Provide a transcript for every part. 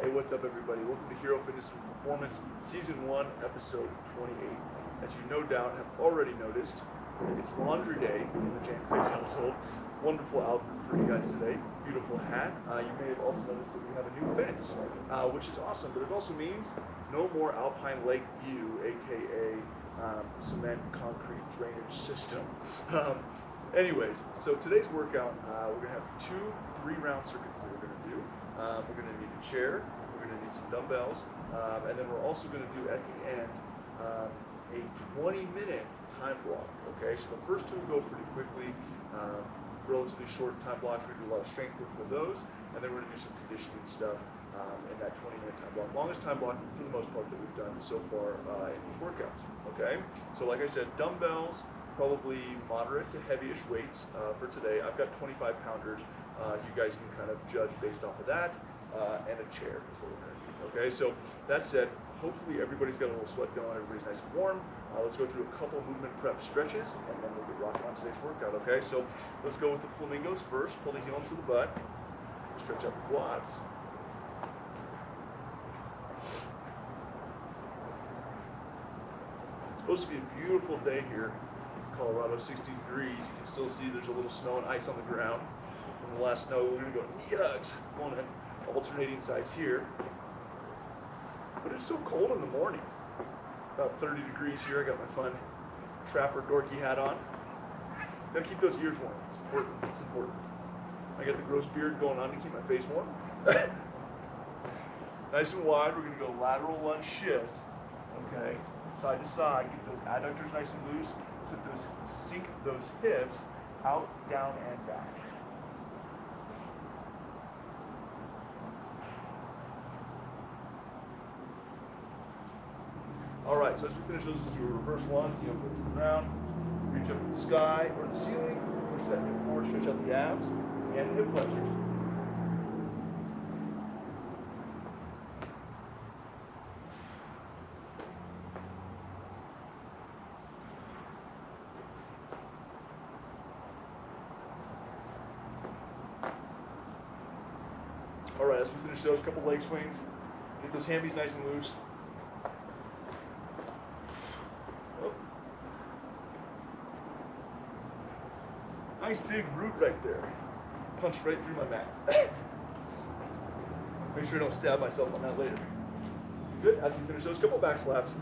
Hey, what's up, everybody? Welcome to H.E.R.O Fitness and Performance, Season 1, Episode 28. As you no doubt have already noticed, it's laundry day in the James Hicks household. Wonderful outfit for you guys today. Beautiful hat. You may have also noticed that we have a new fence, which is awesome, but it also means no more Alpine Lake View, aka cement concrete drainage system. Anyways, so today's workout, we're going to have 2 3-round circuits that we're going to do. We're going to need a chair, we're going to need some dumbbells, and then we're also going to do at the end a 20-minute time block. Okay, so the first 2 go pretty quickly, relatively short time blocks. We're going to do a lot of strength work with those, and then we're going to do some conditioning stuff in that 20-minute time block. Longest time block for the most part that we've done so far in these workouts. Okay, so like I said, dumbbells, probably moderate to heavyish weights for today. I've got 25 pounders. You guys can kind of judge based off of that, and a chair is what we're going to do. Okay, so that said, hopefully everybody's got a little sweat going, everybody's nice and warm. Let's go through a couple movement prep stretches, and then we'll get rocking on today's workout. Okay, so let's go with the flamingos first. Pull the heel into the butt, stretch out the quads. It's supposed to be a beautiful day here. Colorado, 60 degrees. You can still see there's a little snow and ice on the ground from the last snow. We're going to go knee hugs, going in alternating sides here. But it's so cold in the morning. About 30 degrees here. I got my fun trapper dorky hat on. Got to keep those ears warm. It's important. It's important. I got the gross beard going on to keep my face warm. Nice and wide. We're going to go lateral lunge shift. Okay, side to side. Get those adductors nice and loose. Sink those hips out, down, and back. All right, so as we finish those, let's do a reverse lunge. Heel goes to the ground, reach up to the sky or the ceiling, push that hip forward, stretch out the abs, and hip flexors. All right, as we finish those, couple leg swings. Get those hammies nice and loose. Oh. Nice big root right there. Punched right through my mat. Make sure I don't stab myself on that later. Good, as we finish those, couple back slaps.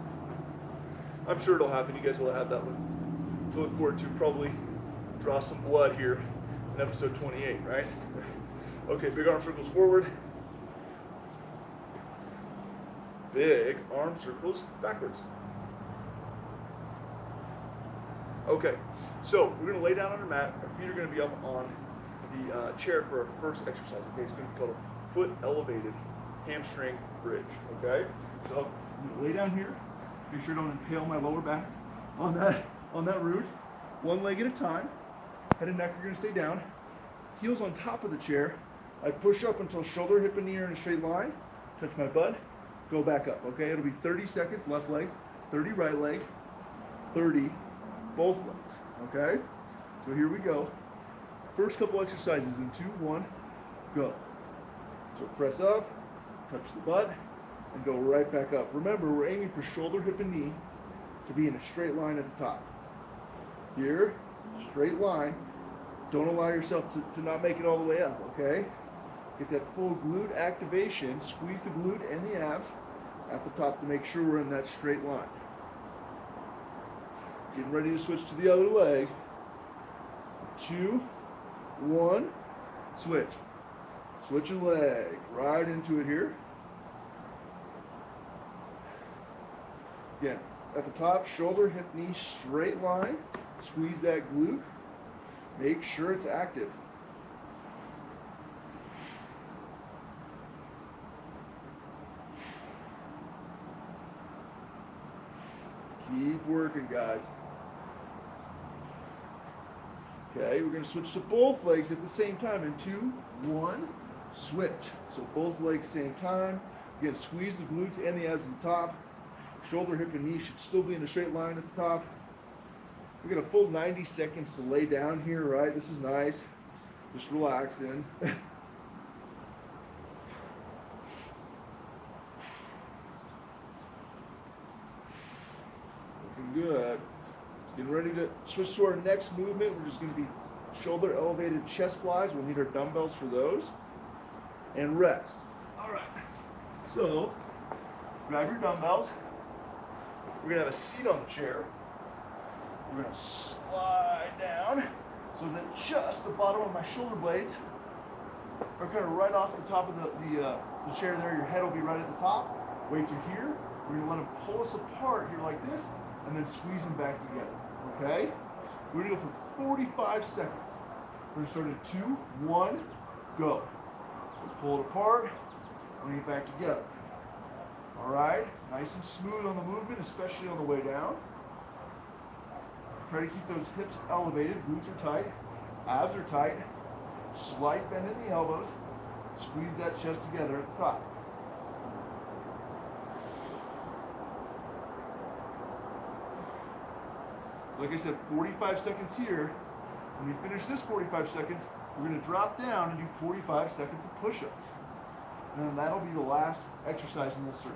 I'm sure it'll happen. You guys will have that one to look forward to. Probably draw some blood here in episode 28, right? Okay, big arm circles forward. Big arm circles backwards. Okay, so we're going to lay down on our mat. Our feet are going to be up on the chair for our first exercise. Okay, it's going to be called a foot elevated hamstring bridge. Okay, so I'm going to lay down here. Make sure I don't impale my lower back on that root. One leg at a time. Head and neck are going to stay down. Heels on top of the chair. I push up until shoulder, hip, and knee are in a straight line. Touch my butt. Go back up. Okay, it'll be 30 seconds left leg, 30 right leg, 30 both legs. Okay, so here we go. First couple exercises in 2, 1, go. So press up, touch the butt, and go right back up. Remember, we're aiming for shoulder, hip, and knee to be in a straight line at the top. Here, straight line. Don't allow yourself to not make it all the way up, okay? Get that full glute activation. Squeeze the glute and the abs at the top to make sure we're in that straight line. Getting ready to switch to the other leg. 2, 1, switch. Switch a leg. Right into it here. Again, at the top, shoulder, hip, knee, straight line. Squeeze that glute. Make sure it's active. Keep working, guys. Okay, we're going to switch to both legs at the same time in 2, 1, switch. So both legs same time. Again, squeeze the glutes and the abs at the top. Shoulder, hip, and knee should still be in a straight line at the top. We got a full 90 seconds to lay down here, right? This is nice. Just relaxing. Getting ready to switch to our next movement. We're just going to be shoulder elevated chest flies. We'll need our dumbbells for those. And rest. All right. So, grab your dumbbells. We're going to have a seat on the chair. We're going to slide down so that just the bottom of my shoulder blades are kind of right off the top of the chair there. Your head will be right at the top. Weights are here. We're going to let them pull us apart here like this and then squeeze them back together. Okay? We're going to go for 45 seconds. We're going to start at 2, 1, go. So pull it apart, bring it back together. All right? Nice and smooth on the movement, especially on the way down. Try to keep those hips elevated, glutes are tight, abs are tight, slight bend in the elbows, squeeze that chest together at the top. Like I said, 45 seconds here. When we finish this 45 seconds, we're going to drop down and do 45 seconds of push-ups. And then that'll be the last exercise in this circuit.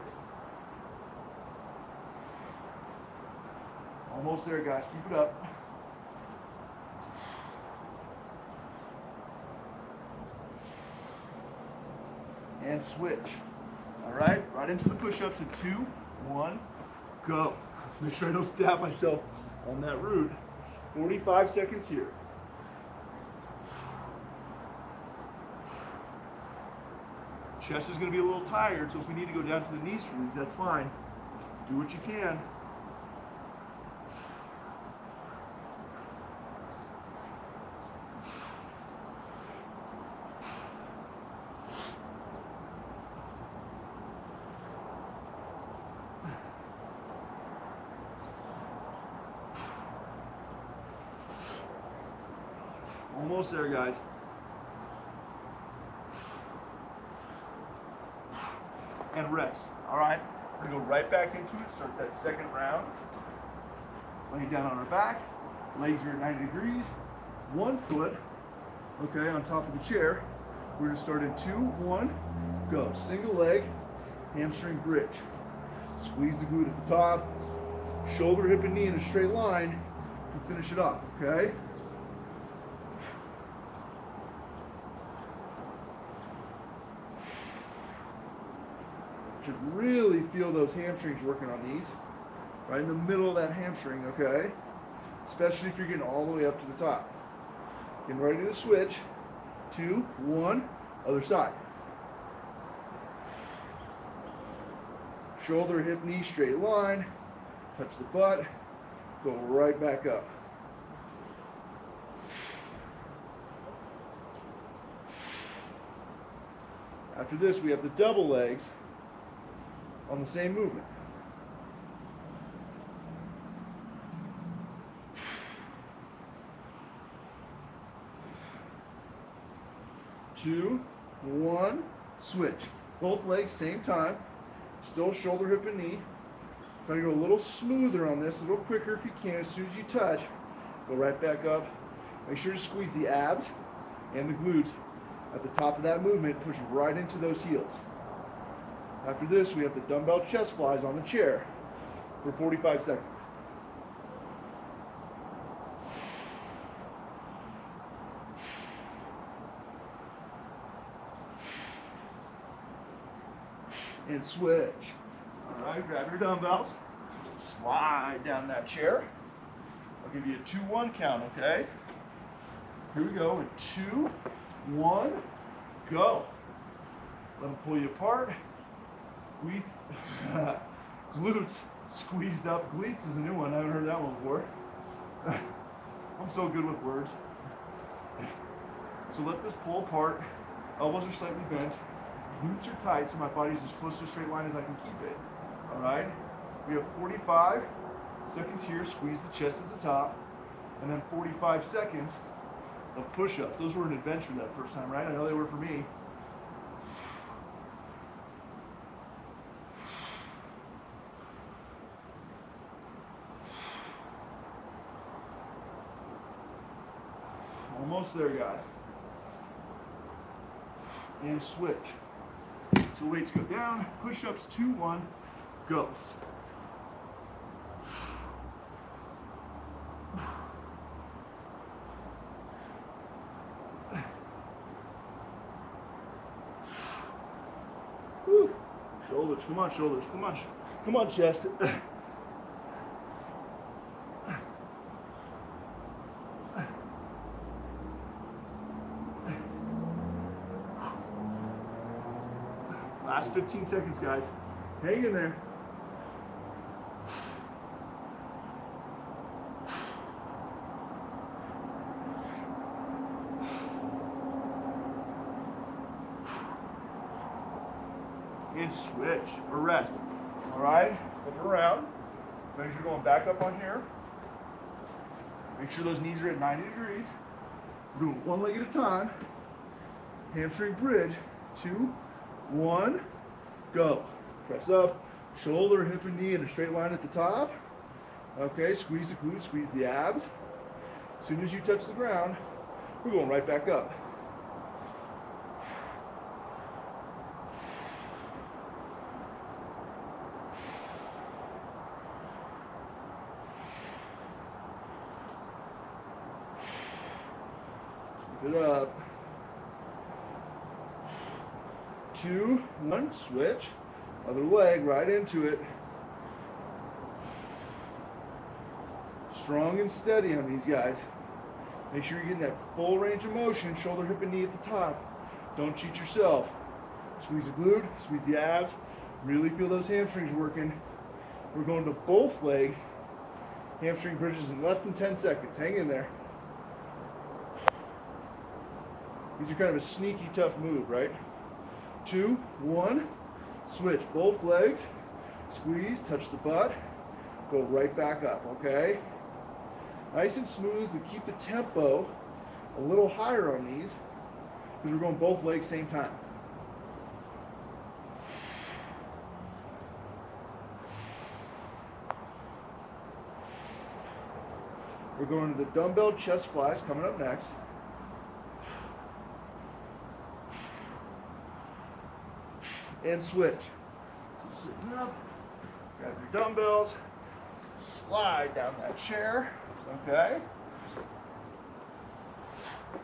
Almost there, guys. Keep it up. And switch. All right, right into the push-ups in 2, 1, go. Make sure I don't stab myself on that root. 45 seconds here. Chest is going to be a little tired, so if we need to go down to the knees for these, that's fine. Do what you can. Almost there, guys. And rest. All right. We're going to go right back into it. Start that second round. Laying down on our back. Legs are at 90 degrees. 1 foot, okay, on top of the chair. We're going to start in 2, 1, go. Single leg, hamstring bridge. Squeeze the glute at the top. Shoulder, hip, and knee in a straight line to finish it off, okay? Should really feel those hamstrings working on these. Right in the middle of that hamstring, okay? Especially if you're getting all the way up to the top. Getting ready to switch. 2, 1, other side. Shoulder, hip, knee, straight line. Touch the butt. Go right back up. After this, we have the double legs on the same movement. Two, 1, switch. Both legs, same time. Still shoulder, hip, and knee. Try to go a little smoother on this, a little quicker if you can. As soon as you touch, go right back up. Make sure to squeeze the abs and the glutes at the top of that movement. Push right into those heels. After this, we have the dumbbell chest flies on the chair for 45 seconds. And switch. All right, grab your dumbbells, slide down that chair. I'll give you a 2, 1 count, okay? Here we go, in 2, 1, go. Let them pull you apart. Glutes squeezed up. Gleats is a new one. I haven't heard that one before. I'm so good with words. So let this pull apart. Elbows are slightly bent. Glutes are tight, so my body's as close to a straight line as I can keep it. All right? We have 45 seconds here. Squeeze the chest at the top. And then 45 seconds of push-ups. Those were an adventure that first time, right? I know they were for me. Almost there, guys. And switch. So weights go down, push-ups, 2, 1, go. Shoulders, come on, shoulders, come on. Come on, chest. Last 15 seconds, guys. Hang in there. And switch or rest. All right, flip around. Make sure you're going back up on here. Make sure those knees are at 90 degrees. We're doing one leg at a time. Hamstring bridge. 2, 1, go. Press up, shoulder, hip, and knee in a straight line at the top. Okay, squeeze the glutes, squeeze the abs. As soon as you touch the ground, we're going right back up. Keep it up. 2, 1, switch. Other leg, right into it. Strong and steady on these guys. Make sure you're getting that full range of motion, shoulder, hip, and knee at the top. Don't cheat yourself. Squeeze the glute, squeeze the abs. Really feel those hamstrings working. We're going to both leg hamstring bridges in less than 10 seconds. Hang in there. These are kind of a sneaky, tough move, right? 2, 1, switch. Both legs, squeeze, touch the butt, go right back up, okay? Nice and smooth, but keep the tempo a little higher on these because we're going both legs same time. We're going to the dumbbell chest flies coming up next. And switch. So sitting up, grab your dumbbells, slide down that chair, okay?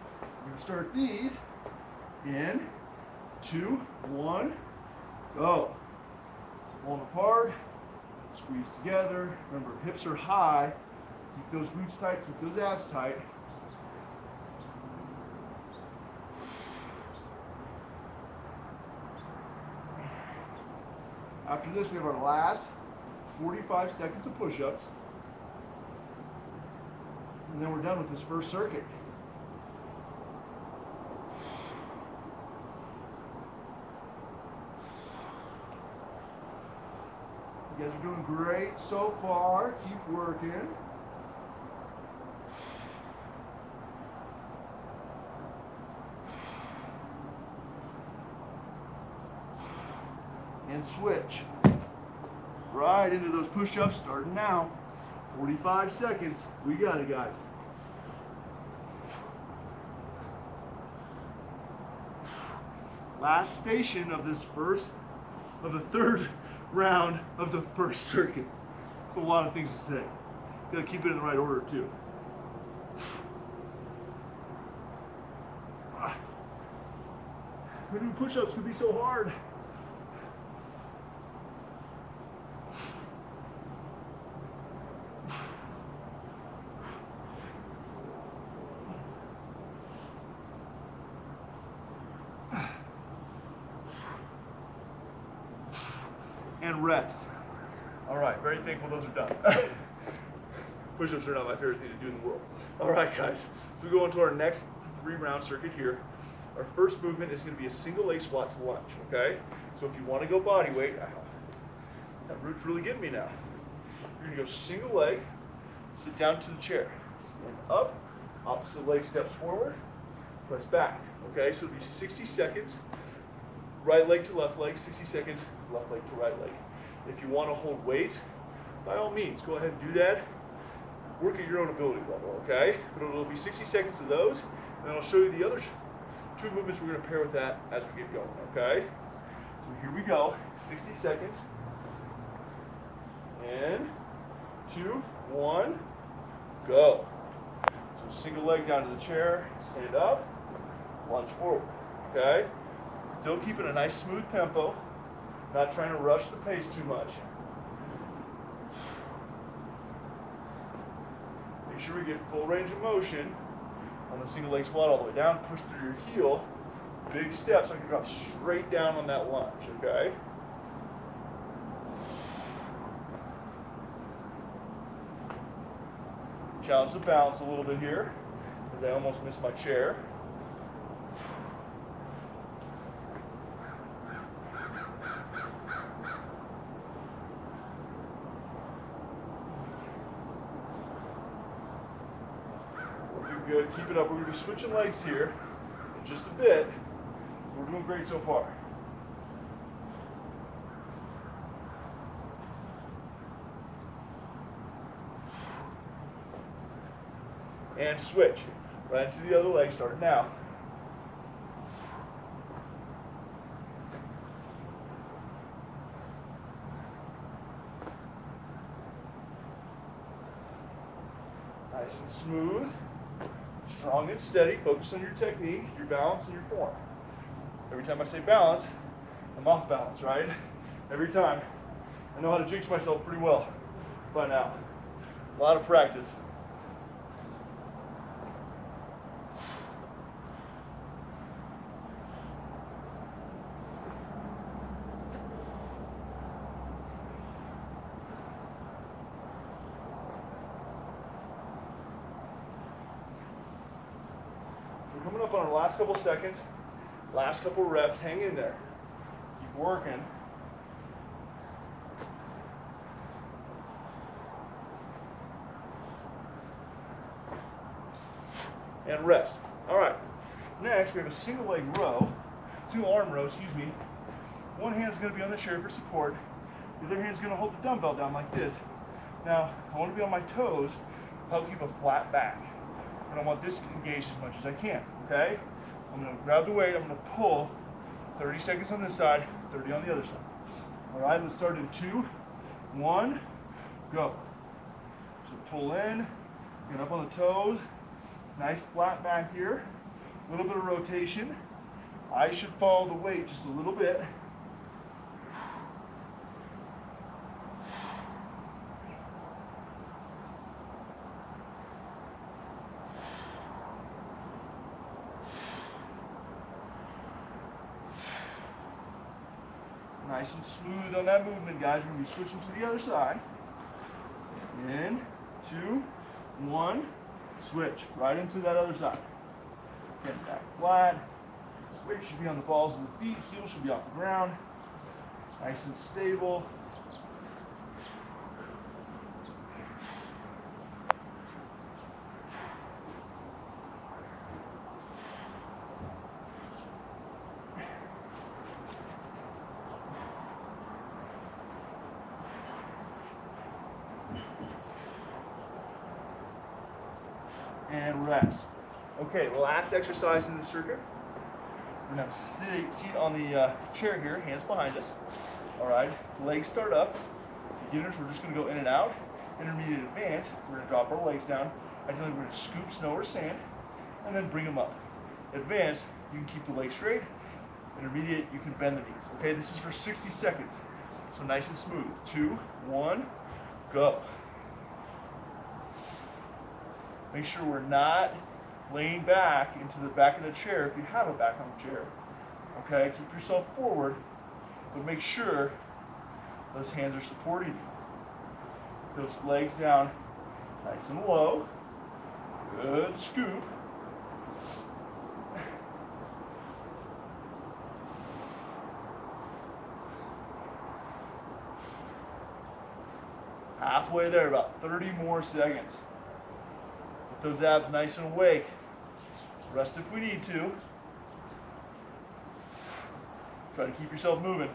We're going to start these in 2, 1, go. Pull them apart, squeeze together. Remember, hips are high. Keep those glutes tight, keep those abs tight. After this, we have our last 45 seconds of push-ups. And then we're done with this first circuit. You guys are doing great so far. Keep working. And switch right into those push-ups starting now. 45 seconds. We got it, guys. Last station of this the third round of the first circuit. It's a lot of things to say. Gotta keep it in the right order too. Doing push-ups could be so hard. And rest. All right, very thankful those are done. Push-ups are not my favorite thing to do in the world. All right, guys, so we go into our next 3-round circuit here. Our first movement is going to be a single leg squat to lunge, okay? So if you want to go body weight, that root's really getting me now. You're going to go single leg, sit down to the chair, stand up, opposite leg steps forward, press back, okay? So it'll be 60 seconds. Right leg to left leg, 60 seconds, left leg to right leg. If you want to hold weights, by all means, go ahead and do that. Work at your own ability level, okay? But it'll be 60 seconds of those, and then I'll show you the other 2 movements we're going to pair with that as we get going, okay? So here we go, 60 seconds. And 2, 1, go. So single leg down to the chair, stand up, lunge forward, okay? Still keeping a nice smooth tempo. Not trying to rush the pace too much. Make sure we get full range of motion on the single leg squat all the way down. Push through your heel. Big steps, so I can drop straight down on that lunge, okay? Challenge the balance a little bit here, as I almost missed my chair. We're good, keep it up. We're going to be switching legs here in just a bit. We're doing great so far. And switch right into the other leg, starting now. Nice and smooth, strong and steady. Focus on your technique, your balance, and your form. Every time I say balance, I'm off balance, right? Every time. I know how to jinx myself pretty well by now. A lot of practice. We're coming up on our last couple seconds. Last couple reps, hang in there. Keep working. And rest. All right. Next, we have a single leg row, single arm row, excuse me. One hand's going to be on the chair for support. The other hand's going to hold the dumbbell down like this. Now, I want to be on my toes, help keep a flat back. And I want this engaged as much as I can, okay? I'm going to grab the weight, I'm going to pull 30 seconds on this side, 30 on the other side. All right, let's start in 2, 1, go. So pull in, get up on the toes, nice flat back here, a little bit of rotation. I should follow the weight just a little bit. Nice and smooth on that movement, guys. We're going to be switching to the other side. In, 2, 1, switch. Right into that other side. Get back flat. Weight should be on the balls of the feet. Heel should be off the ground. Nice and stable. And rest. Okay, last exercise in the circuit. We're going to have a seat on the chair here, hands behind us. All right, legs start up. Beginners, we're just going to go in and out. Intermediate, advanced, we're going to drop our legs down. Ideally, we're going to scoop snow or sand and then bring them up. Advanced, you can keep the legs straight. Intermediate, you can bend the knees. Okay, this is for 60 seconds. So nice and smooth. 2, 1, go. Make sure we're not laying back into the back of the chair if you have a back on the chair. Okay, keep yourself forward, but make sure those hands are supporting you. Those legs down nice and low. Good scoop. Halfway there, about 30 more seconds. Those abs nice and awake. Rest if we need to. Try to keep yourself moving.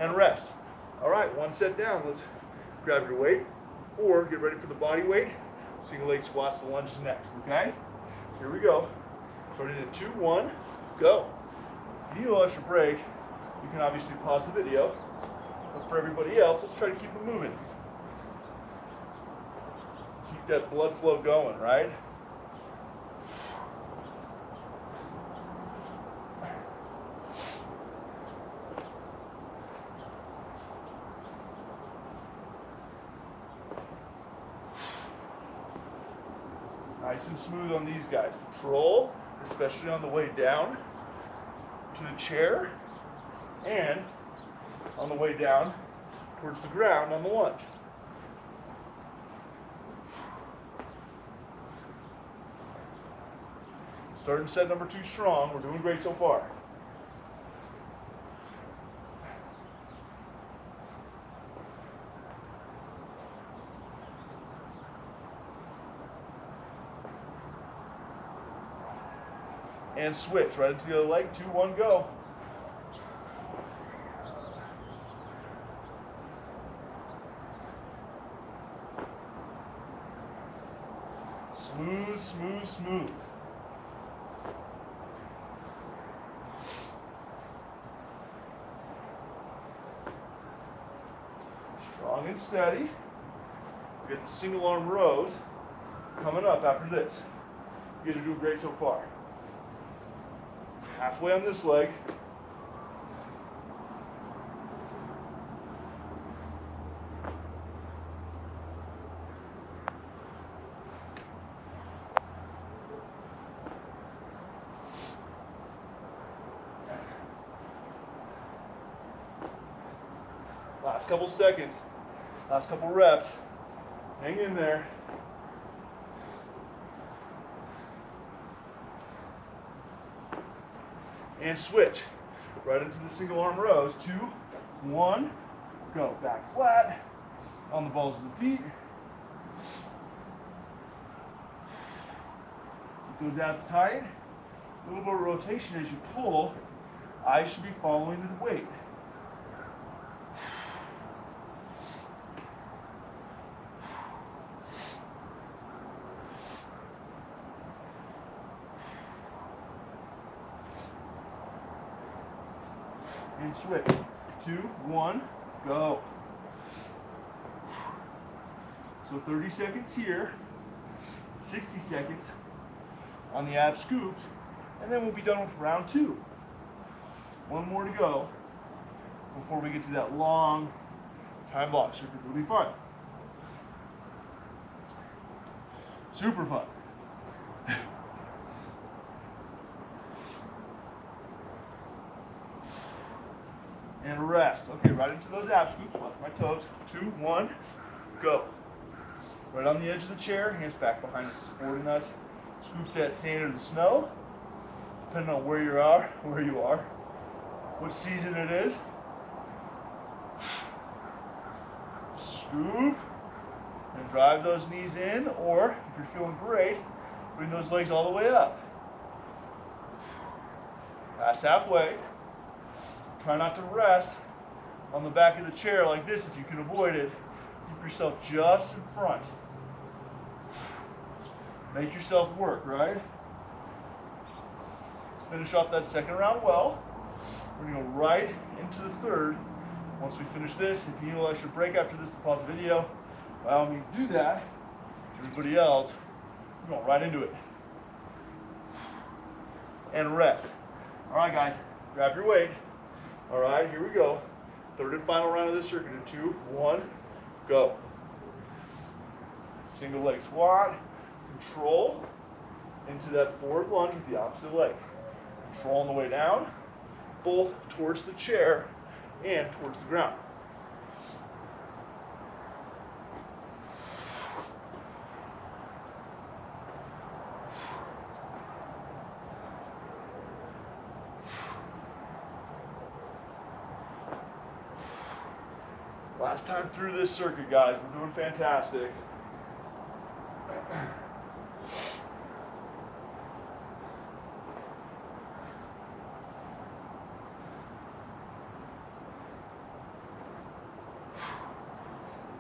And rest. All right, one set down. Let's grab your weight or get ready for the body weight. Single leg squats, the lunge is next, okay? Here we go. Starting in 2, 1, go. If you need a extra break, You can obviously pause the video, but for everybody else, let's try to keep it moving. Keep that blood flow going, right? Nice and smooth on these guys. Control, especially on the way down to the chair and on the way down towards the ground on the lunge. Starting set number 2 strong. We're doing great so far. And switch right into the other leg. 2, 1, go. Smooth, smooth, smooth. Strong and steady. We get the single arm rows coming up after this. You guys are doing great so far. Halfway on this leg. Last couple seconds, last couple reps. Hang in there. And switch right into the single arm rows. 2, 1, go. Back flat on the balls of the feet. Keep those abs tight. A little bit of rotation as you pull. Eyes should be following the weight. And switch. 2, 1, go. So 30 seconds here, 60 seconds on the ab scoops, and then we'll be done with round 2. One more to go before we get to that long time block circuit. It'll be fun. Super fun. And rest. Okay, right into those ab scoops. Watch my toes. 2, 1, go. Right on the edge of the chair, hands back behind us, supporting us. Scoop that sand or the snow, depending on where you are, what season it is. Scoop and drive those knees in, or if you're feeling great, bring those legs all the way up. Pass halfway. Try not to rest on the back of the chair like this if you can avoid it. Keep yourself just in front. Make yourself work, right? Let's finish off that second round well. We're going to go right into the third. Once we finish this, if you need a extra break after this to pause the video, by all means do that. Everybody else, we're going right into it. And rest. All right, guys, grab your weight. All right, here we go. Third and final round of this circuit in 2, 1, go. Single leg squat. Control into that forward lunge with the opposite leg. Control on the way down, both towards the chair and towards the ground. Last time through this circuit, guys. We're doing fantastic.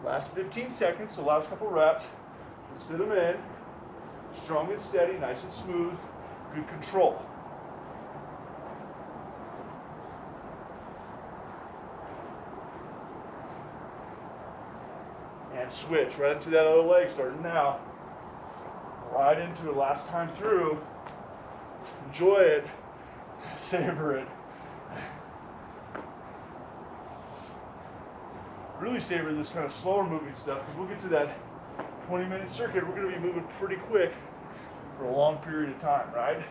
Last 15 seconds, so last couple reps. Let's fit them in. Strong and steady, nice and smooth. Good control. and switch right into that other leg, starting now. Right into it, last time through. Enjoy it, savor it. Really savor this kind of slower moving stuff, because we'll get to that 20-minute circuit. We're going to be moving pretty quick for a long period of time, right?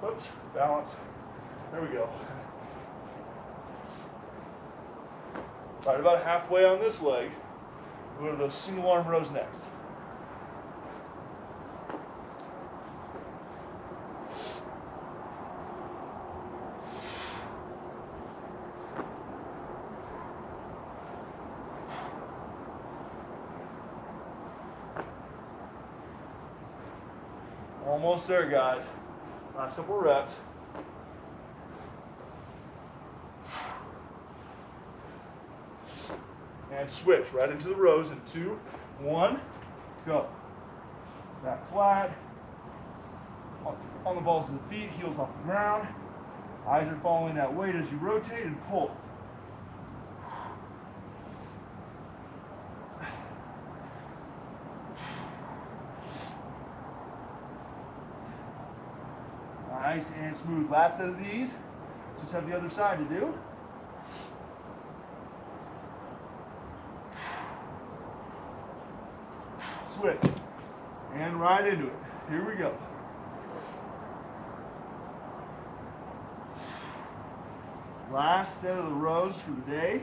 Oops, balance. There we go. Right, about halfway on this leg. We'll go to those single arm rows next. Almost there, guys. Last couple of reps. And switch right into the rows in 2, 1, go. Back flat. On the balls of the feet, heels off the ground. Eyes are following that weight as you rotate and pull. Nice and smooth. Last set of these. Just have the other side to do. Switch. And right into it. Here we go. Last set of the rows for the day.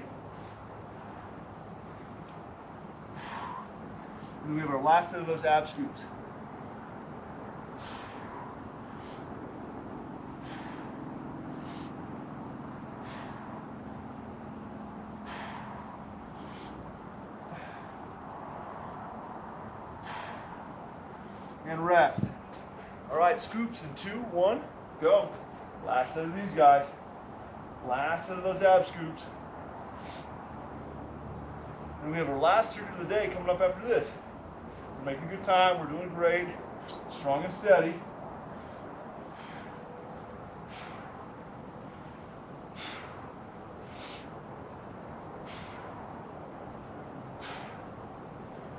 And we have our last set of those ab scoops. And rest. All right, scoops in 2, 1, go. Last set of these guys. Last set of those ab scoops. And we have our last circuit of the day coming up after this. We're making good time. We're doing great. Strong and steady.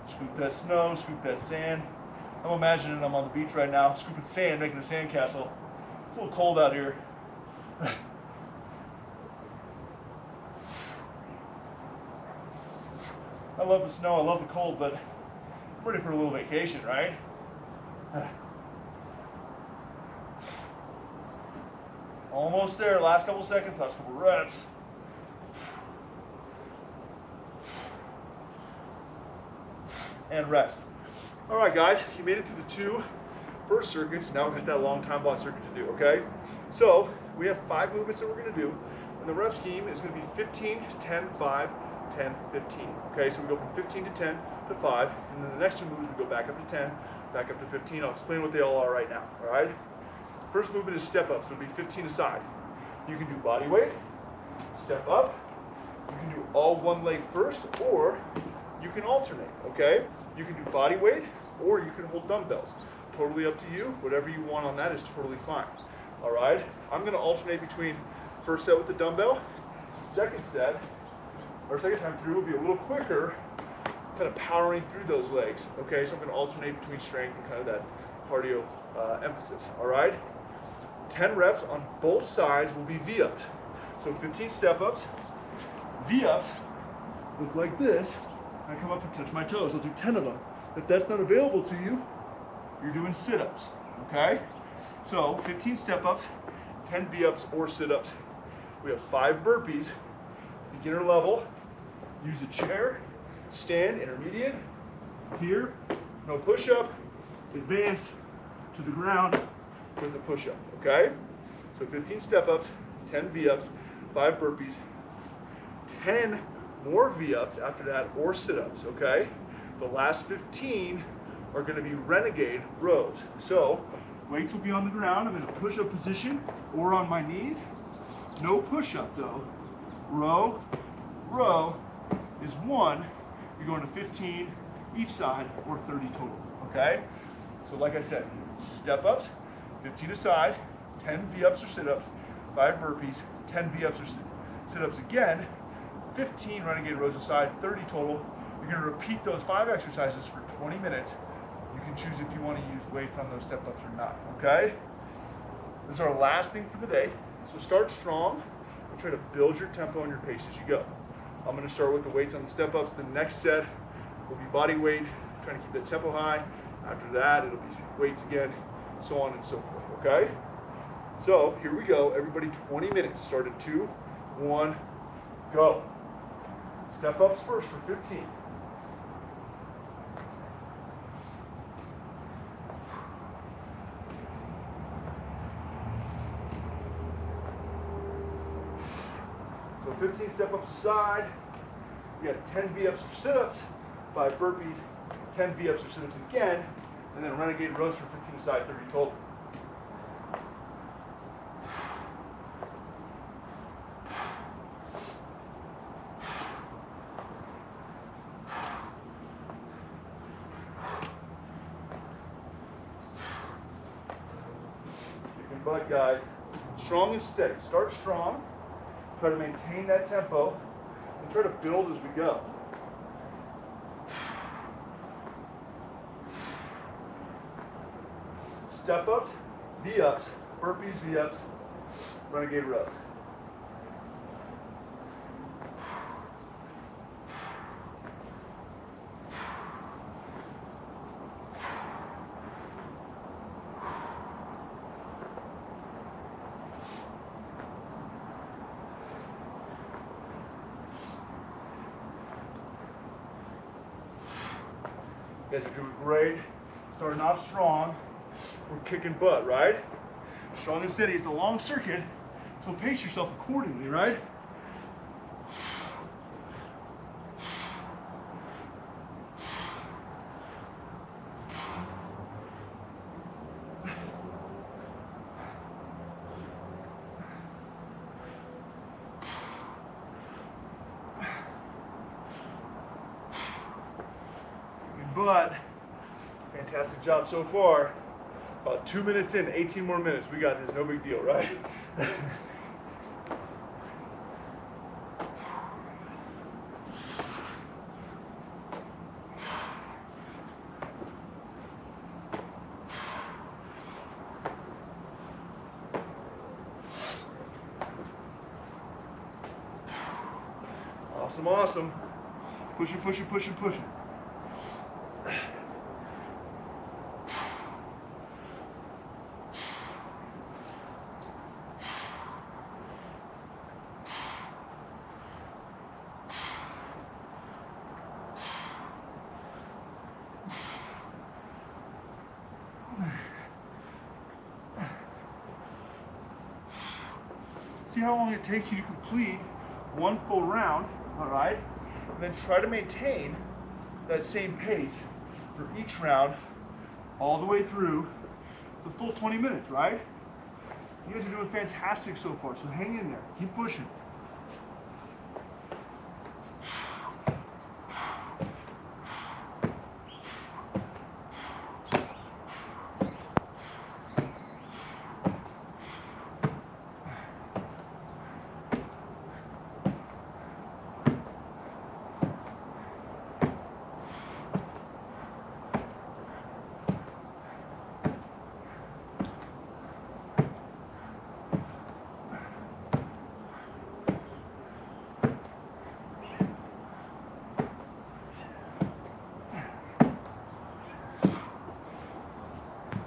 Scoop that snow, scoop that sand. I'm imagining I'm on the beach right now, scooping sand, making a sandcastle. It's a little cold out here. I love the snow, I love the cold, but I'm ready for a little vacation, right? Almost there, last couple seconds, last couple reps. And rest. All right, guys, you made it through the 2 first circuits. Now we're going to hit that long time block circuit to do, okay? So we have 5 movements that we're going to do, and the rep scheme is going to be 15, 10, 5, 10, 15. Okay, so we go from 15 to 10 to 5, and then the next 2 moves we go back up to 10, back up to 15. I'll explain what they all are right now, all right? First movement is step up, so it'll be 15 aside. You can do body weight, step up. You can do all one leg first, or you can alternate, okay? You can do body weight, or you can hold dumbbells. Totally up to you. Whatever you want on that is totally fine. All right? I'm going to alternate between first set with the dumbbell, second set, or second time through will be a little quicker, kind of powering through those legs. Okay, so I'm going to alternate between strength and kind of that cardio emphasis. All right? 10 reps on both sides will be V-ups. So 15 step-ups. V-ups look like this. I come up and touch my toes. I'll do 10 of them. If that's not available to you, you're doing sit-ups, okay? So 15 step-ups, 10 V-ups or sit-ups. We have 5 burpees, beginner level. Use a chair, stand, intermediate. Here, no push-up. Advance to the ground with the push-up, okay? So 15 step-ups, 10 V-ups, 5 burpees, 10 more V-ups after that, or sit-ups, okay? The last 15 are going to be renegade rows. So weights will be on the ground. I'm in a push-up position or on my knees. No push-up though. Row, row is 1. You're going to 15 each side, or 30 total, okay? So like I said, step-ups, 15 aside, 10 V-ups or sit-ups, 5 burpees, 10 V-ups or sit-ups again, 15 renegade rows aside, 30 total. You're going to repeat those 5 exercises for 20 minutes. You can choose if you want to use weights on those step-ups or not, okay? This is our last thing for the day. So start strong and try to build your tempo and your pace as you go. I'm going to start with the weights on the step-ups. The next set will be body weight, trying to keep that tempo high. After that, it'll be weights again, so on and so forth, okay? So here we go. Everybody 20 minutes. Start at 2, 1, go. Step-ups first for 15. So 15 step-ups aside. We got 10 V-ups or sit-ups, 5 burpees, 10 V-ups or sit-ups again, and then renegade rows for 15 aside, 30 total. Kicking butt, guys. Strong and steady. Start strong. Try to maintain that tempo and try to build as we go. Step ups, V-ups, burpees, V-ups, renegade rows. You guys are doing great. Starting off strong. We're kicking butt, right? Strong and steady. It's a long circuit, so pace yourself accordingly, right? Kicking butt. Fantastic job so far. About 2 minutes in, 18 more minutes. We got this, no big deal, right? Awesome, awesome. Pushing, pushing, pushing, pushing. See how long it takes you to complete one full round, all right? And then try to maintain that same pace for each round all the way through the full 20 minutes, right? You guys are doing fantastic so far, so hang in there, keep pushing.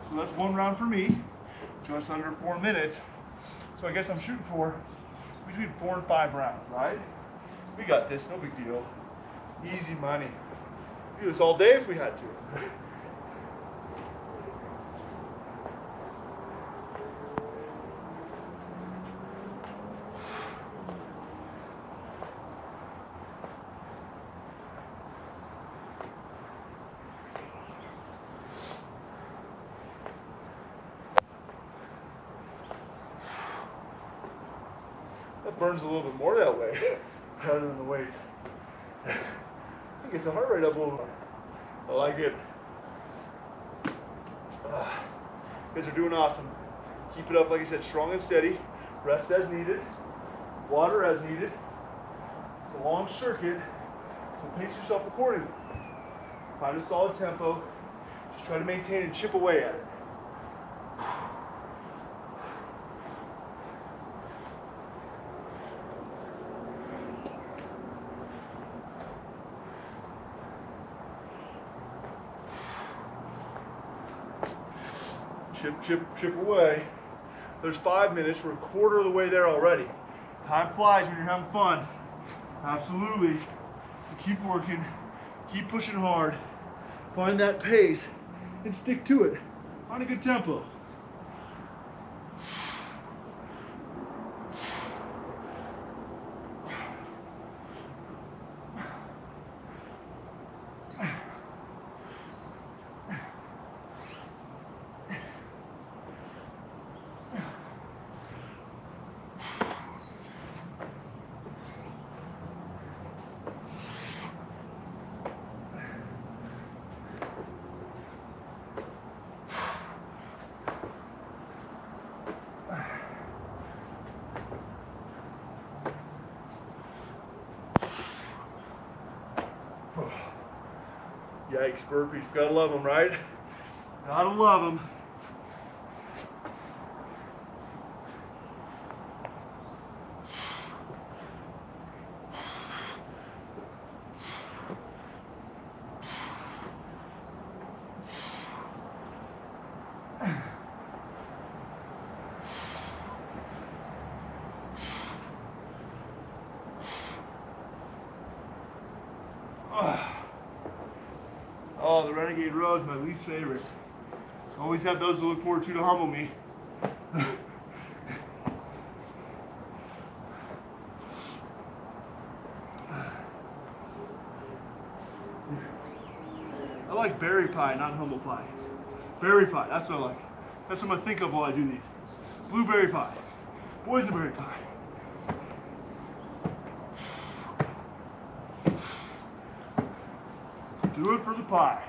So that's one round for me, just under 4 minutes. So I guess I'm shooting for between 4 and 5 rounds, right? We got this, no big deal. Easy money. Do this all day if we had to. That burns a little bit more that way, rather than the weights. It gets the heart rate up a little more. I like it. You guys are doing awesome. Keep it up, like I said, strong and steady. Rest as needed. Water as needed. It's a long circuit, so pace yourself accordingly. Find a solid tempo. Just try to maintain and chip away at it. Chip away. There's 5 minutes. We're a quarter of the way there already. Time flies when you're having fun. Absolutely. So keep working. Keep pushing hard. Find that pace and stick to it. Find a good tempo. Yikes, burpees. Gotta love them, right? Gotta love them. Oh, the Renegade row is my least favorite. Always have those to look forward to humble me. I like berry pie, not humble pie. Berry pie, that's what I like. That's what I'm gonna think of while I do these. Blueberry pie, boysenberry pie. Do it for the pie.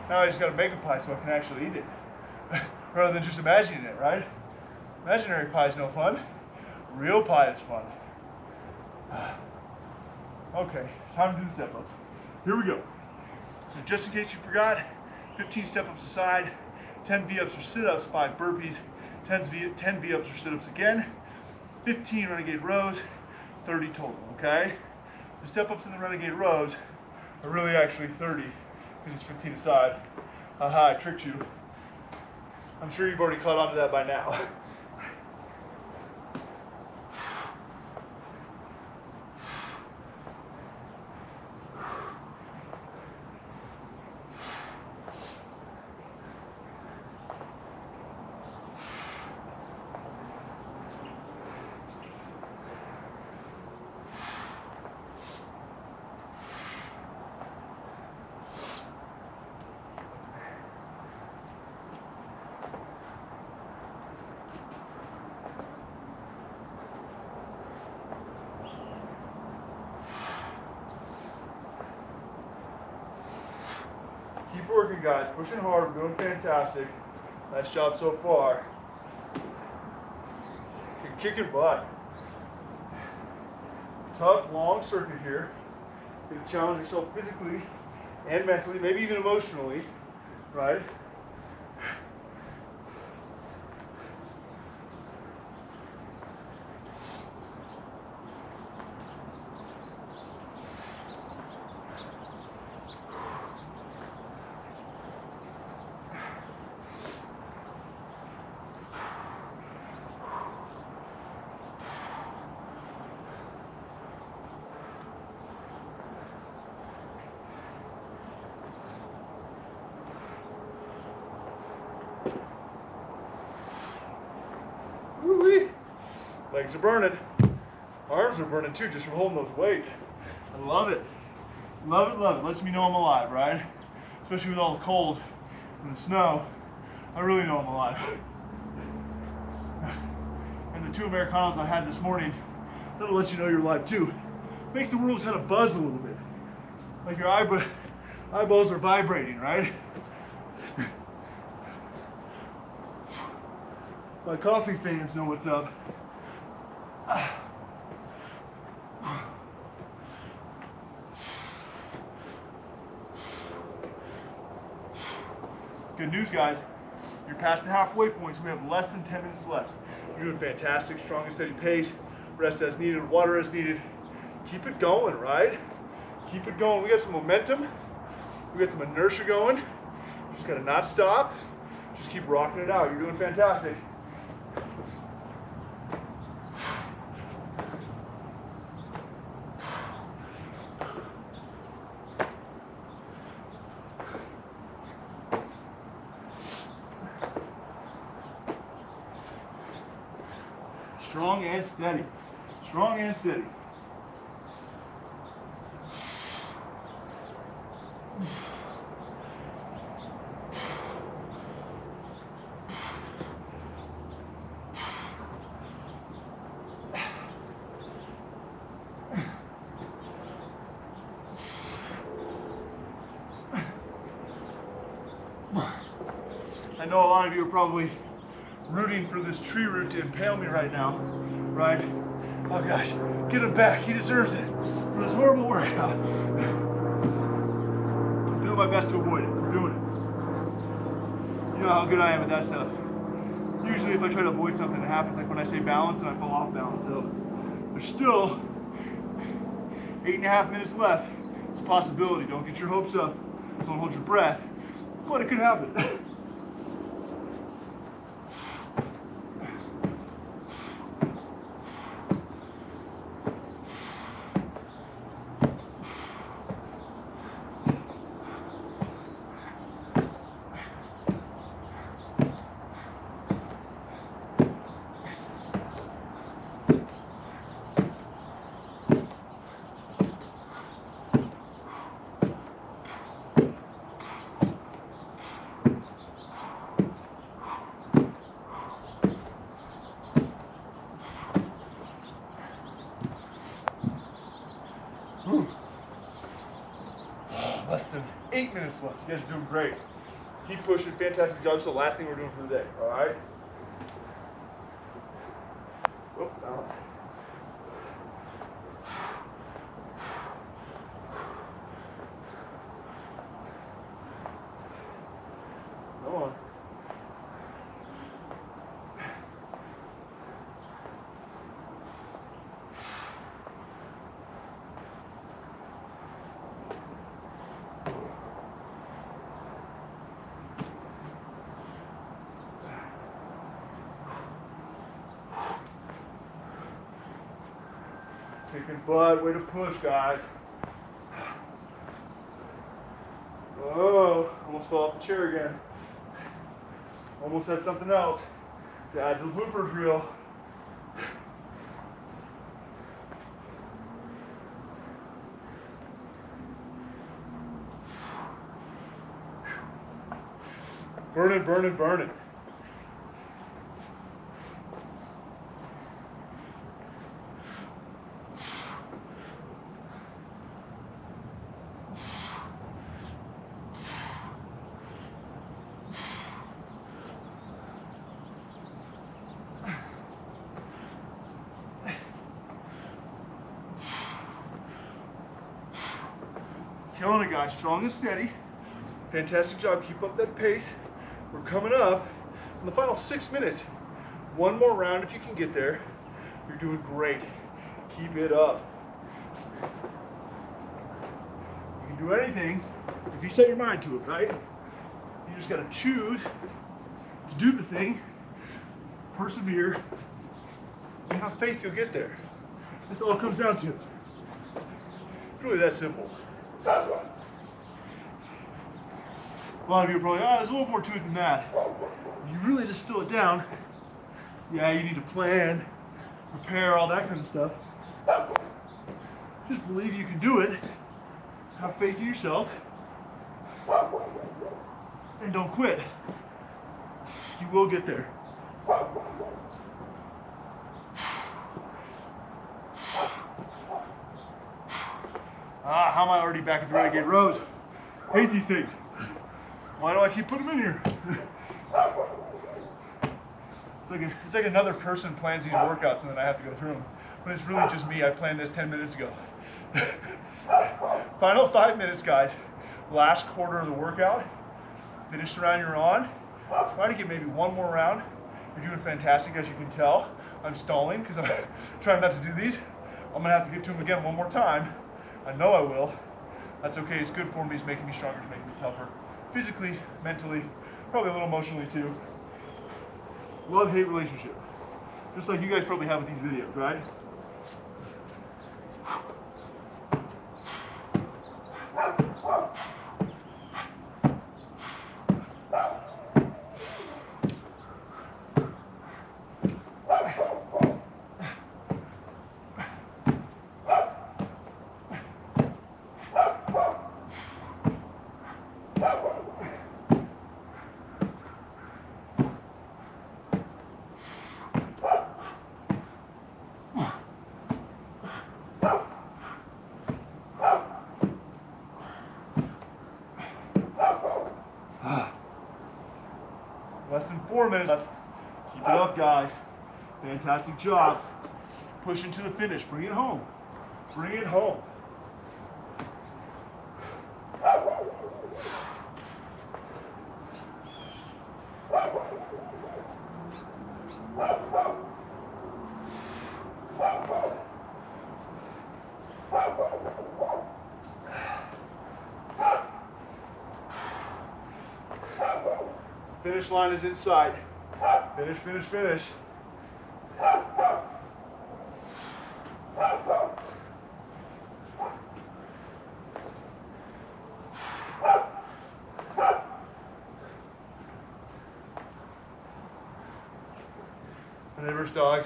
Now I just gotta make a pie so I can actually eat it. Rather than just imagining it, right? Imaginary pie is no fun. Real pie is fun. Okay, time to do the step-ups. Here we go. So just in case you forgot, 15 step-ups aside, 10 V-ups or sit-ups, 5 burpees, 10 V-ups or sit-ups again, 15 renegade rows, 30 total, okay? The step-ups in the renegade rows are really actually 30. Because it's 15 aside. Haha, I tricked you. I'm sure you've already caught on to that by now. Keep working, guys. Pushing hard. We're doing fantastic. Nice job so far. You're kicking butt. Tough, long circuit here. You're gonna challenge yourself physically and mentally, maybe even emotionally, right? Woo-wee. Legs are burning. Arms are burning too, just from holding those weights. I love it. Love it, love it. Lets me know I'm alive, right? Especially with all the cold and the snow. I really know I'm alive. And the 2 Americanos I had this morning, that'll let you know you're alive too. Makes the world kind of buzz a little bit. Like your eyeballs are vibrating, right? My coffee fans know what's up. Good news, guys. You're past the halfway point, so we have less than 10 minutes left. You're doing fantastic, strong and steady pace. Rest as needed, water as needed. Keep it going, right? Keep it going. We got some momentum. We got some inertia going. You just gotta not stop. Just keep rocking it out. You're doing fantastic. Strong and steady. Strong and steady. I know a lot of you are probably rooting for this tree root to impale me right now, right? Oh gosh, get him back. He deserves it for this horrible workout. I'm doing my best to avoid it. We're doing it. You know how good I am at that stuff. Usually if I try to avoid something, it happens like when I say balance and I fall off balance. So there's still 8.5 minutes left. It's a possibility. Don't get your hopes up. Don't hold your breath. But it could happen. Less than 8 minutes left. You guys are doing great. Keep pushing. Fantastic job. It's the last thing we're doing for the day. All right? Oh, balance. Come on. Kicking butt, way to push, guys. Oh, almost fell off the chair again. Almost had something else to add to the bloopers reel. Burning, burning, burning. Killing it, guys. Strong and steady. Fantastic job. Keep up that pace. We're coming up in the final 6 minutes. One more round if you can get there. You're doing great. Keep it up. You can do anything if you set your mind to it, right? You just got to choose to do the thing, persevere, and have faith you'll get there. That's all it comes down to. It's really that simple. A lot of you are probably, there's a little more to it than that. You really distill it down. Yeah, you need to plan, prepare, all that kind of stuff. Just believe you can do it. Have faith in yourself. And don't quit. You will get there. How am I already back at the renegade rows? Hate these things. Why do I keep putting them in here? It's like another person plans these workouts and then I have to go through them. But it's really just me. I planned this 10 minutes ago. Final 5 minutes, guys. Last quarter of the workout. Finish the round you're on. Try to get maybe one more round. You're doing fantastic, as you can tell. I'm stalling because I'm trying not to do these. I'm gonna have to get to them again one more time. I know I will. That's okay. It's good for me. It's making me stronger. It's making me tougher. Physically, mentally, probably a little emotionally too. Love-hate relationship. Just like you guys probably have with these videos, right? Less than 4 minutes left. Keep it up, guys. Fantastic job. Pushing to the finish. Bring it home. Bring it home. Finish line is in sight. Finish, finish, finish. My neighbor's dogs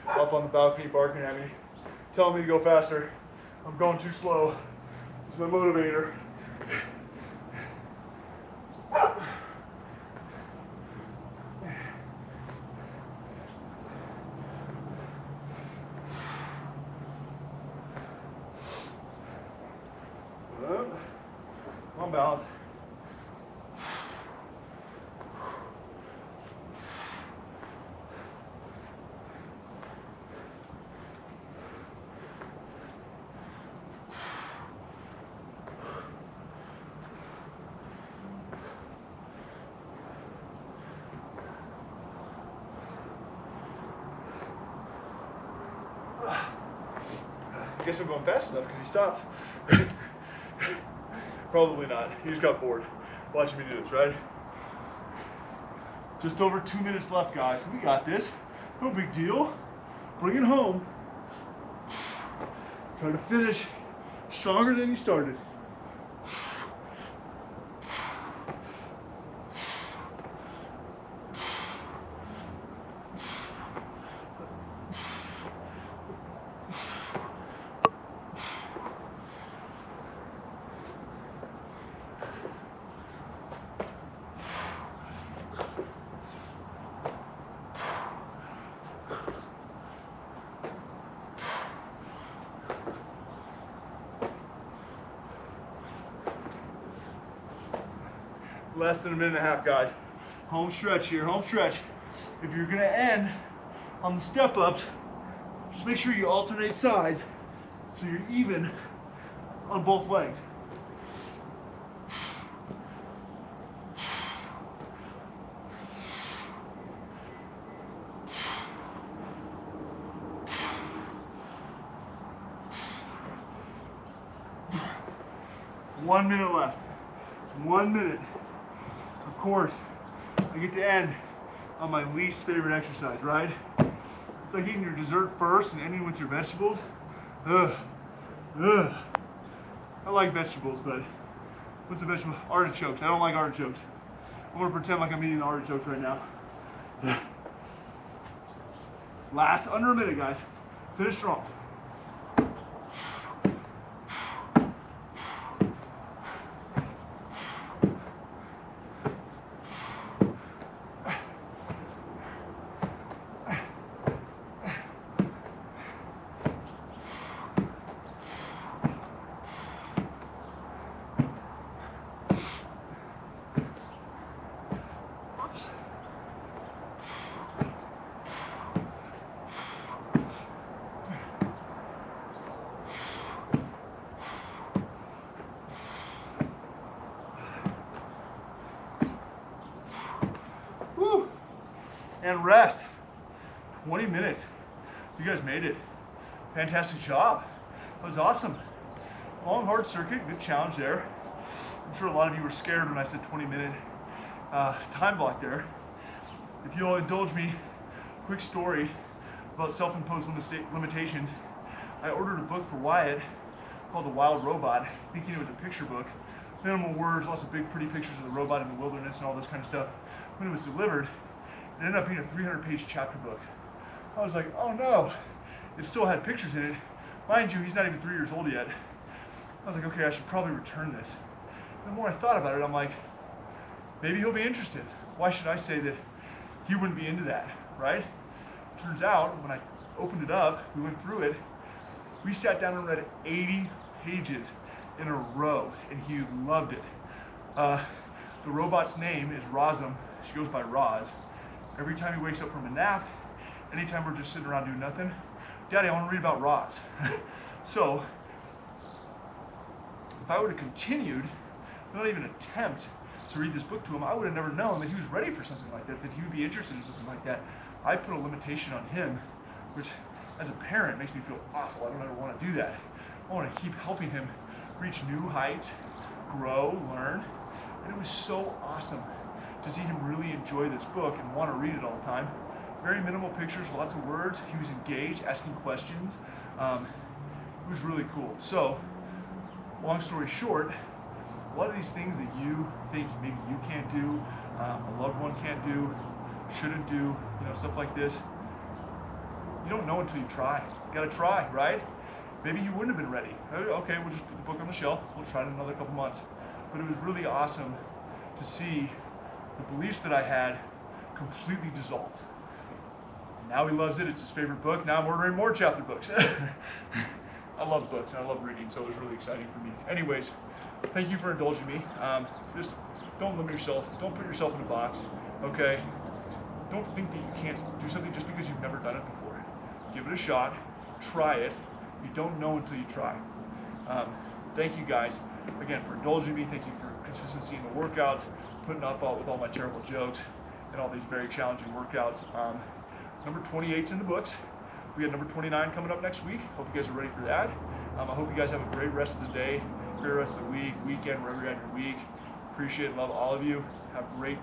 up on the balcony barking at me, telling me to go faster. I'm going too slow. It's my motivator. On balance. I guess I'm going fast enough because he stopped. Probably not. He just got bored watching me do this, right? Just over 2 minutes left, guys. We got this. No big deal. Bring it home. Try to finish stronger than you started. Less than a minute and a half, guys. Home stretch here, home stretch. If you're gonna end on the step ups, just make sure you alternate sides so you're even on both legs. One minute left. 1 minute. Of course, I get to end on my least favorite exercise, right? It's like eating your dessert first and ending with your vegetables. Ugh. Ugh. I like vegetables, but what's a vegetable? Artichokes. I don't like artichokes. I'm gonna pretend like I'm eating artichokes right now. Last under a minute, guys. Finish strong. and rest. 20 minutes. You guys made it. Fantastic job. That was awesome. Long, hard circuit, good challenge there. I'm sure a lot of you were scared when I said 20-minute time block there. If you'll indulge me, quick story about self-imposed limitations. I ordered a book for Wyatt called The Wild Robot, thinking it was a picture book. Minimal words, lots of big pretty pictures of the robot in the wilderness and all this kind of stuff. When it was delivered, it ended up being a 300-page chapter book. I was like, oh no. It still had pictures in it. Mind you, he's not even 3 years old yet. I was like, okay, I should probably return this. The more I thought about it, I'm like, maybe he'll be interested. Why should I say that he wouldn't be into that, right? Turns out, when I opened it up, we went through it, we sat down and read 80 pages in a row, and he loved it. The robot's name is Rosum. She goes by Roz. Every time he wakes up from a nap, anytime we're just sitting around doing nothing, Daddy, I want to read about Roz. So, if I would have continued, not even attempt to read this book to him, I would have never known that he was ready for something like that he would be interested in something like that. I put a limitation on him, which as a parent makes me feel awful. I don't ever want to do that. I want to keep helping him reach new heights, grow, learn. And it was so awesome to see him really enjoy this book and want to read it all the time. Very minimal pictures, lots of words. He was engaged, asking questions. It was really cool. So, long story short, a lot of these things that you think maybe you can't do, a loved one can't do, shouldn't do, stuff like this, you don't know until you try. You gotta try, right? Maybe you wouldn't have been ready. Okay, we'll just put the book on the shelf. We'll try it in another couple months. But it was really awesome to see the beliefs that I had completely dissolved. Now he loves it. It's his favorite book. Now I'm ordering more chapter books. I love books and I love reading, so it was really exciting for me. Anyways, thank you for indulging me. Just don't limit yourself. Don't put yourself in a box, okay? Don't think that you can't do something just because you've never done it before. Give it a shot. Try it. You don't know until you try. Thank you guys, again, for indulging me. Thank you for consistency in the workouts, putting up with all my terrible jokes and all these very challenging workouts. Number 28's in the books. We got number 29 coming up next week. Hope you guys are ready for that. I hope you guys have a great rest of the day, great rest of the week, weekend, wherever you're at your week. Appreciate and love all of you. Have a great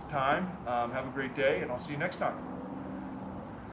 time. Have a great day, and I'll see you next time.